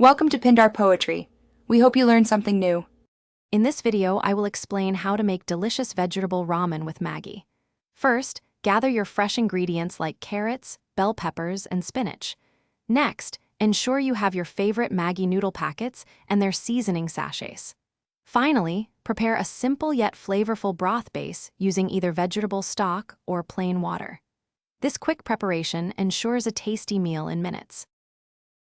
Welcome to Pindar Poetry. We hope you learned something new. In this video, I will explain how to make delicious vegetable ramen with Maggi. First, gather your fresh ingredients like carrots, bell peppers, and spinach. Next, ensure you have your favorite Maggi noodle packets and their seasoning sachets. Finally, prepare a simple yet flavorful broth base using either vegetable stock or plain water. This quick preparation ensures a tasty meal in minutes.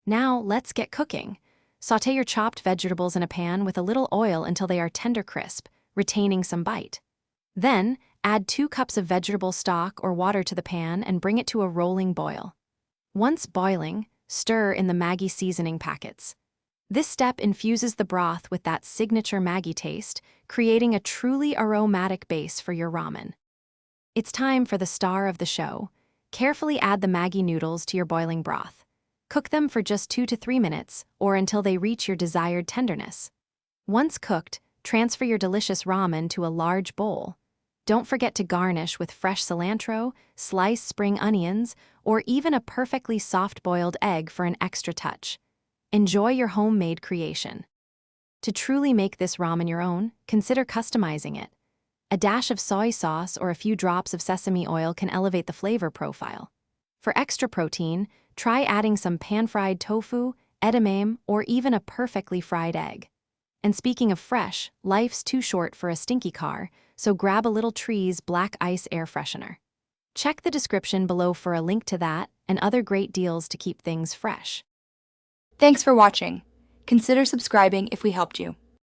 Now, let's get cooking. Sauté your chopped vegetables in a pan with a little oil until they are tender crisp, retaining some bite. Then, add 2 cups of vegetable stock or water to the pan and bring it to a rolling boil. Once boiling, stir in the Maggi seasoning packets. This step infuses the broth with that signature Maggi taste, creating a truly aromatic base for your ramen. It's time for the star of the show. Carefully add the Maggi noodles to your boiling broth. Cook them for just 2 to 3 minutes, or until they reach your desired tenderness. Once cooked, transfer your delicious ramen to a large bowl. Don't forget to garnish with fresh cilantro, sliced spring onions, or even a perfectly soft-boiled egg for an extra touch. Enjoy your homemade creation. To truly make this ramen your own, consider customizing it. A dash of soy sauce or a few drops of sesame oil can elevate the flavor profile. For extra protein, try adding some pan-fried tofu, edamame, or even a perfectly fried egg. And speaking of fresh, life's too short for a stinky car, so grab a little Tree's Black Ice air freshener. Check the description below for a link to that and other great deals to keep things fresh. Thanks for watching. Consider subscribing if we helped you.